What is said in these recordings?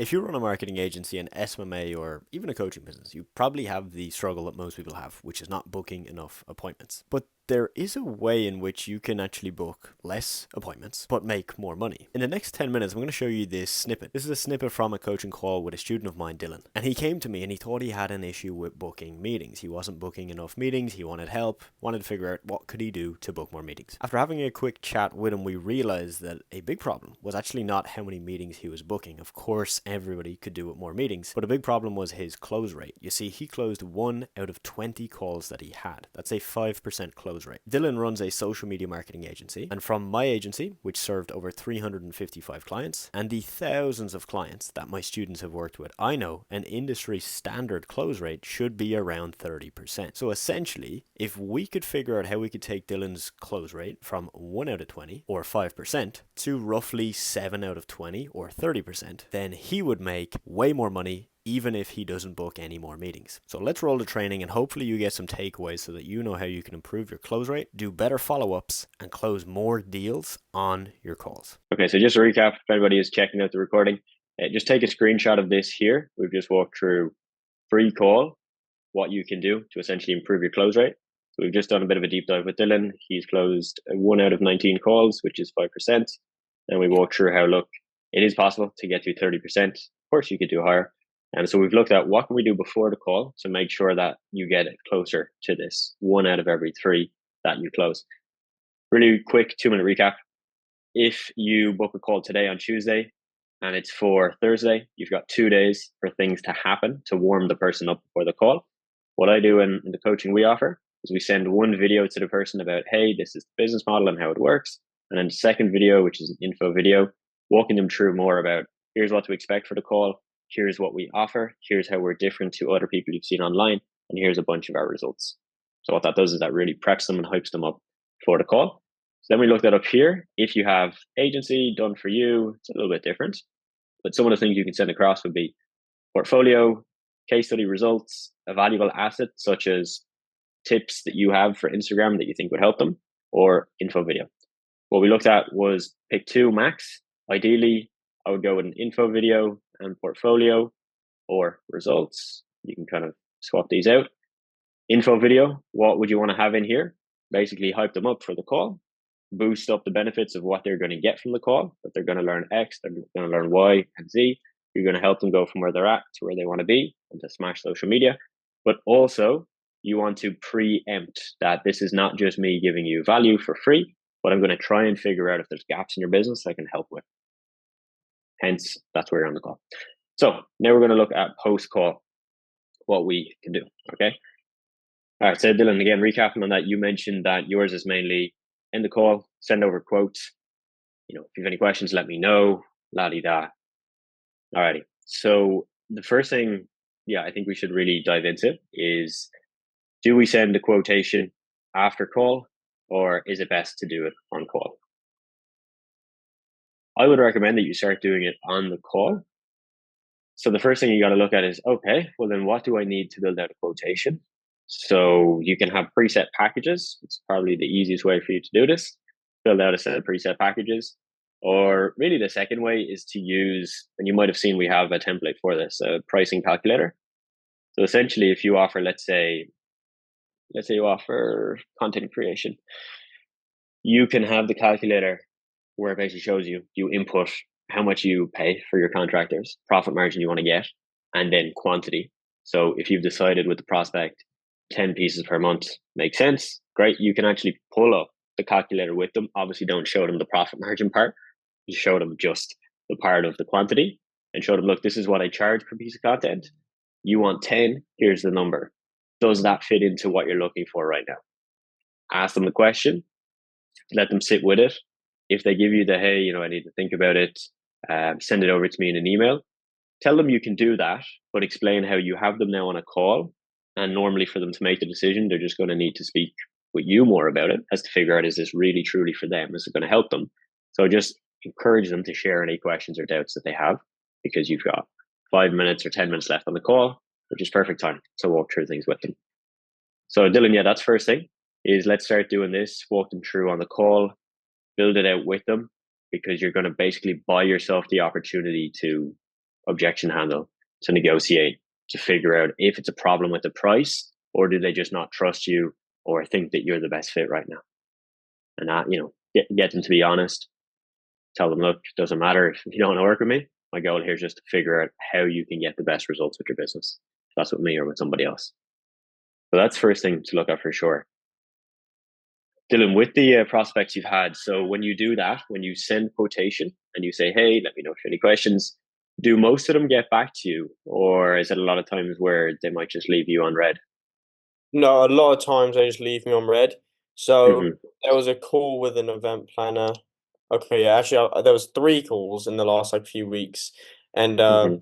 If you run a marketing agency, an SMMA, or even a coaching business, you probably have the struggle that most people have, which is not booking enough appointments. But there is a way in which you can actually book less appointments but make more money. In the next 10 minutes, I'm going to show you this snippet. This is a snippet from a coaching call with a student of mine, Dylan. And he came to me and he thought he had an issue with booking meetings. He wasn't booking enough meetings. He wanted help, wanted to figure out what could he do to book more meetings. After having a quick chat with him, we realized that a big problem was actually not how many meetings he was booking. Of course, everybody could do with more meetings, but a big problem was his close rate. You see, he closed 1 out of 20 calls that he had. That's a 5% close rate. Dylan runs a social media marketing agency, and from my agency, which served over 355 clients, and the thousands of clients that my students have worked with, I know an industry standard close rate should be around 30%. So essentially, if we could figure out how we could take Dylan's close rate from 1 out of 20 or 5% to roughly 7 out of 20 or 30%, then he would make way more money even if he doesn't book any more meetings. So let's roll the training and hopefully you get some takeaways so that you know how you can improve your close rate, do better follow-ups, and close more deals on your calls. Okay, so just to recap, if anybody is checking out the recording, just take a screenshot of this here. We've just walked through free call, what you can do to essentially improve your close rate. So we've just done a bit of a deep dive with Dylan. He's closed 1 out of 19 calls, which is 5%. And we walked through how, look, it is possible to get to 30%. Of course, you could do higher. And so we've looked at what can we do before the call to make sure that you get it closer to this 1 out of every 3 that you close. Really quick 2-minute recap. If you book a call today on Tuesday and it's for Thursday, you've got 2 days for things to happen to warm the person up before the call. What I do in the coaching we offer is we send one video to the person about, hey, this is the business model and how it works. And then the second video, which is an info video, walking them through more about here's what to expect for the call. Here's what we offer. Here's how we're different to other people you've seen online. And here's a bunch of our results. So what that does is that really preps them and hypes them up for the call. So then we looked that up here. If you have agency done for you, it's a little bit different. But some of the things you can send across would be portfolio, case study results, a valuable asset such as tips that you have for Instagram that you think would help them, or info video. What we looked at was pick 2 max. Ideally, I would go with an info video and portfolio or results. You can kind of swap these out. Info video, what would you want to have in here? Basically hype them up for the call, boost up the benefits of what they're going to get from the call, that they're going to learn X, they're going to learn Y and Z. You're going to help them go from where they're at to where they want to be and to smash social media. But also, you want to preempt that this is not just me giving you value for free, but I'm going to try and figure out if there's gaps in your business I can help with. Hence, that's where you're on the call. So now we're going to look at post-call, what we can do, okay? All right, so Dylan, again, recapping on that, you mentioned that yours is mainly end the call, send over quotes. If you have any questions, let me know, la-di-da. All righty. So the first thing, I think we should really dive into is, do we send a quotation after call or is it best to do it on call? I would recommend that you start doing it on the call. So the first thing you got to look at is, okay, well then what do I need to build out a quotation? So you can have preset packages. It's probably the easiest way for you to do this. Build out a set of preset packages. Or really the second way is to use, and you might have seen we have a template for this, a pricing calculator. So essentially if you offer, let's say you offer content creation, you can have the calculator where it basically shows you input how much you pay for your contractors, profit margin you want to get, and then quantity. So if you've decided with the prospect 10 pieces per month makes sense, great. You can actually pull up the calculator with them. Obviously don't show them the profit margin part. You show them just the part of the quantity and show them, look, this is what I charge per piece of content. You want 10, here's the number. Does that fit into what you're looking for right now? Ask them the question, let them sit with it. If they give you the, hey, I need to think about it, send it over to me in an email. Tell them you can do that, but explain how you have them now on a call. And normally for them to make the decision, they're just going to need to speak with you more about it as to figure out, is this really truly for them? Is it going to help them? So just encourage them to share any questions or doubts that they have, because you've got 5 minutes or 10 minutes left on the call, which is perfect time to walk through things with them. So Dylan, that's first thing is let's start doing this, walk them through on the call, build it out with them, because you're going to basically buy yourself the opportunity to objection handle to negotiate, to figure out if it's a problem with the price, or do they just not trust you or think that you're the best fit right now. And that, get them to be honest. Tell them, look, it doesn't matter if you don't want to work with me. My goal here is just to figure out how you can get the best results with your business. If that's with me or with somebody else. So that's the first thing to look at for sure. Dylan, with the prospects you've had, so when you do that, when you send quotation and you say, hey, let me know if you have any questions, do most of them get back to you? Or is it a lot of times where they might just leave you on red? No, a lot of times they just leave me on red. So Mm-hmm. there was a call with an event planner. Okay, yeah, actually, there was 3 calls in the last like few weeks, and Mm-hmm.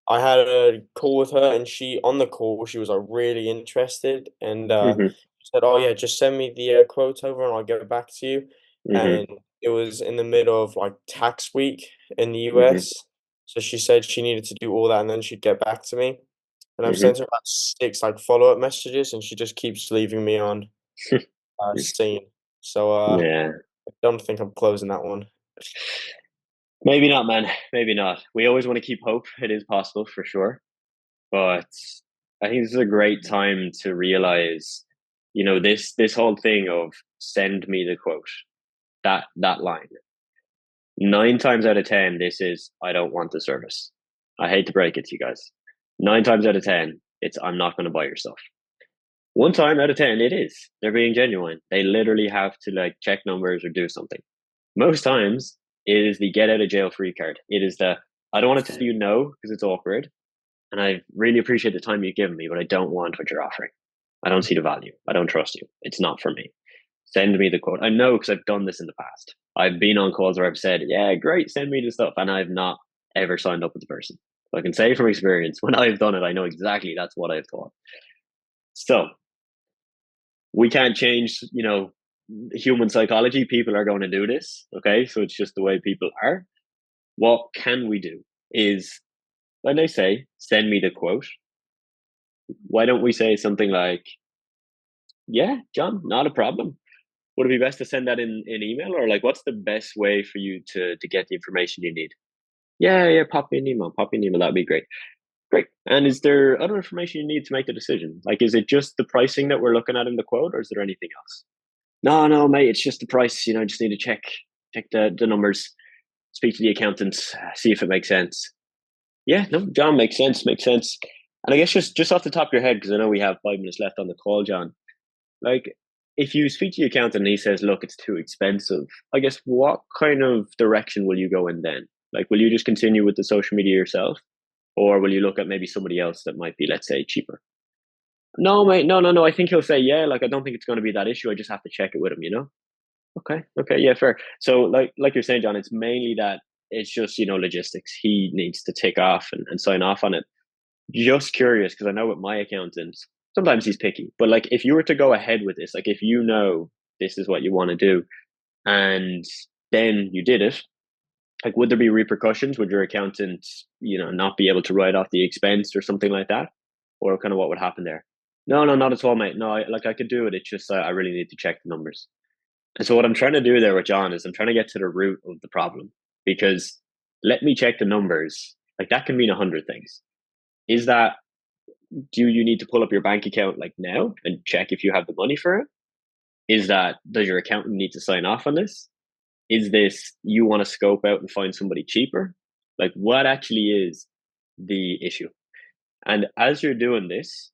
I had a call with her, and on the call, she was like really interested, and Mm-hmm. said, "Oh yeah, just send me the quote over, and I'll get back to you." Mm-hmm. And it was in the middle of like tax week in the Mm-hmm. US, so she said she needed to do all that, and then she'd get back to me. And I've Mm-hmm. sent her about 6 like follow-up messages, and she just keeps leaving me on scene. So Yeah. I don't think I'm closing that one. Maybe not, man. Maybe not. We always want to keep hope. It is possible for sure. But I think this is a great time to realize, this whole thing of send me the quote, that line. 9 times out of 10, this is I don't want the service. I hate to break it to you guys. 9 times out of 10, it's I'm not going to buy your stuff. 1 time out of 10, it is. They're being genuine. They literally have to like check numbers or do something. Most times, it is the get out of jail free card. It is the I don't want to tell you no because it's awkward, and I really appreciate the time you've given me, but I don't want what you're offering. I don't see the value. I don't trust you. It's not for me. Send me the quote. I know because I've done this in the past. I've been on calls where I've said, yeah, great, send me the stuff. And I've not ever signed up with the person. So I can say from experience, when I've done it, I know exactly that's what I've thought. So we can't change, human psychology. People are going to do this. Okay. So it's just the way people are. What can we do is when they say, send me the quote, why don't we say something like, yeah, John, not a problem. Would it be best to send that in email, or like what's the best way for you to get the information you need? Yeah, pop me an email. Pop me an email. That'd be great. Great. And is there other information you need to make the decision? Like, is it just the pricing that we're looking at in the quote, or is there anything else? No, mate, it's just the price. I just need to check the numbers, speak to the accountant, see if it makes sense. Yeah, no, John, makes sense, makes sense. And I guess just off the top of your head, because I know we have 5 minutes left on the call, John, like, if you speak to your accountant and he says, look, it's too expensive, I guess what kind of direction will you go in then? Like, will you just continue with the social media yourself? Or will you look at maybe somebody else that might be, let's say, cheaper? No, mate, no. I think he'll say, yeah, like, I don't think it's going to be that issue. I just have to check it with him. Okay, yeah, fair. So, like you're saying, John, it's mainly that it's just, logistics. He needs to tick off and sign off on it. Just curious, because I know with my accountant, sometimes he's picky, but like if you were to go ahead with this, like if this is what you want to do, and then you did it, like would there be repercussions? Would your accountant, not be able to write off the expense or something like that? Or kind of what would happen there? No, not at all, mate. No, I could do it. It's just I really need to check the numbers. And so what I'm trying to do there with John is I'm trying to get to the root of the problem, because let me check the numbers. Like that can mean 100 things. Is that do you need to pull up your bank account like now and check if you have the money for it? Is that does your accountant need to sign off on this? Is this you want to scope out and find somebody cheaper? Like what actually is the issue? And as you're doing this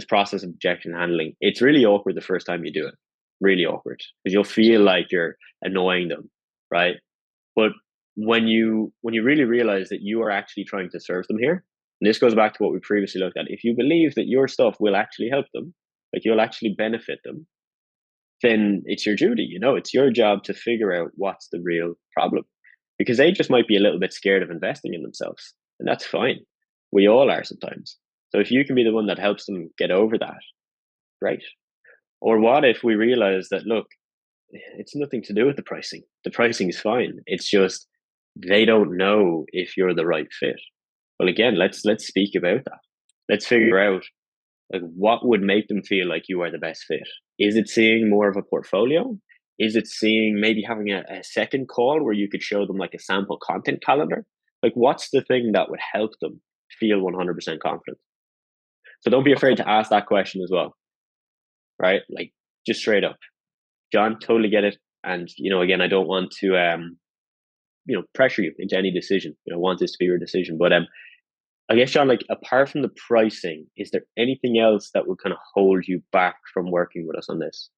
process of objection handling, it's really awkward the first time you do it. Really awkward because you'll feel like you're annoying them, right? But when you really realize that you are actually trying to serve them here, and this goes back to what we previously looked at, if you believe that your stuff will actually help them, like you'll actually benefit them, then it's your duty, it's your job to figure out what's the real problem. Because they just might be a little bit scared of investing in themselves. And that's fine. We all are sometimes. So if you can be the one that helps them get over that, great. Or what if we realize that, look, it's nothing to do with the pricing. The pricing is fine. It's just they don't know if you're the right fit. Well, again, let's speak about that. Let's figure out like what would make them feel like you are the best fit. Is it seeing more of a portfolio? Is it seeing maybe having a second call where you could show them like a sample content calendar? Like, what's the thing that would help them feel 100% confident? So don't be Okay. afraid to ask that question as well, right? Like, just straight up, John, totally get it. And, again, I don't want to, pressure you into any decision. I want this to be your decision. But I guess, John, like, apart from the pricing, is there anything else that would kind of hold you back from working with us on this?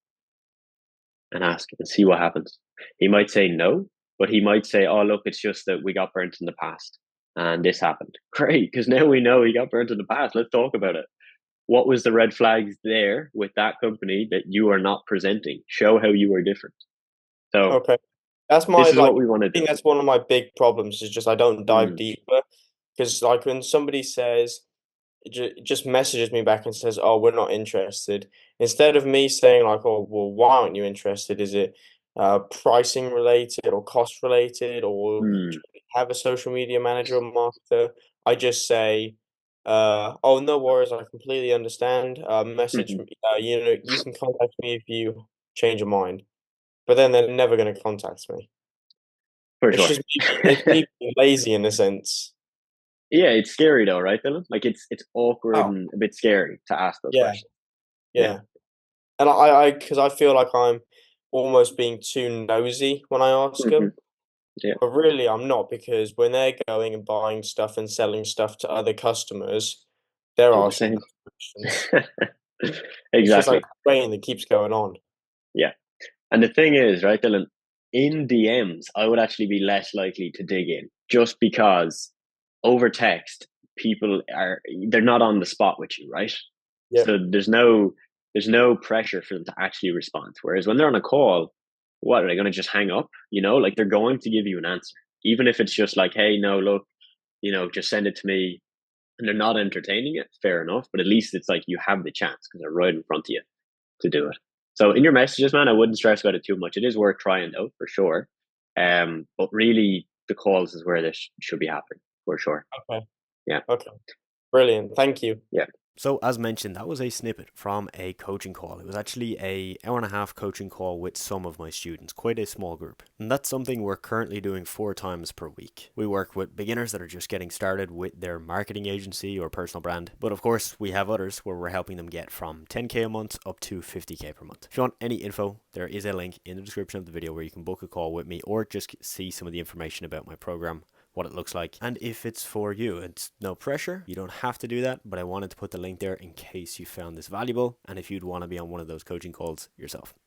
And ask and see what happens. He might say no, but he might say, oh, look, it's just that we got burnt in the past and this happened. Great, because now we know he got burnt in the past. Let's talk about it. What was the red flags there with that company that you are not presenting? Show how you are different. So Okay. That's my, this is like, what we want to I do. think that's one of my big problems is just I don't dive Mm, deeper. Because, like, when somebody says, just messages me back and says, "Oh, we're not interested," instead of me saying like, "Oh, well, why aren't you interested? Is it pricing related or cost related, or do mm, you have a social media manager or marketer?" I just say, "Oh, no worries. I completely understand. Message mhm. me. You can contact me if you change your mind." But then they're never going to contact me. For It's sure. just me being lazy in a sense. Yeah, it's scary though, right, Dylan? Like it's awkward Oh, and a bit scary to ask those yeah, questions. Yeah. yeah. And because I feel like I'm almost being too nosy when I ask Hmm. them, Yeah. but really I'm not, because when they're going and buying stuff and selling stuff to other customers, they're Do the asking same. those questions. It's just like Exactly. a train that keeps going on. Yeah. And the thing is, right, Dylan, in DMs, I would actually be less likely to dig in just because over text, they're not on the spot with you, right? Yeah, So there's no pressure for them to actually respond. Whereas when they're on a call, what are they going to just hang up? Like they're going to give you an answer, even if it's just like, hey, no, look, just send it to me. And they're not entertaining it, fair enough. But at least it's like you have the chance because they're right in front of you to do it. So in your messages, man, I wouldn't stress about it too much. It is worth trying though, for sure. But really, the calls is where this should be happening for sure. okay, Yeah, okay. Brilliant. Thank you. yeah. So, as mentioned, that was a snippet from a coaching call. It was actually a hour and a half coaching call with some of my students, quite a small group. And that's something we're currently doing 4 times per week. We work with beginners that are just getting started with their marketing agency or personal brand. But of course, we have others where we're helping them get from 10k a month up to 50k per month. If you want any info, there is a link in the description of the video where you can book a call with me or just see some of the information about my program, what it looks like, and if it's for you. It's no pressure, you don't have to do that, but I wanted to put the link there in case you found this valuable and if you'd want to be on one of those coaching calls yourself.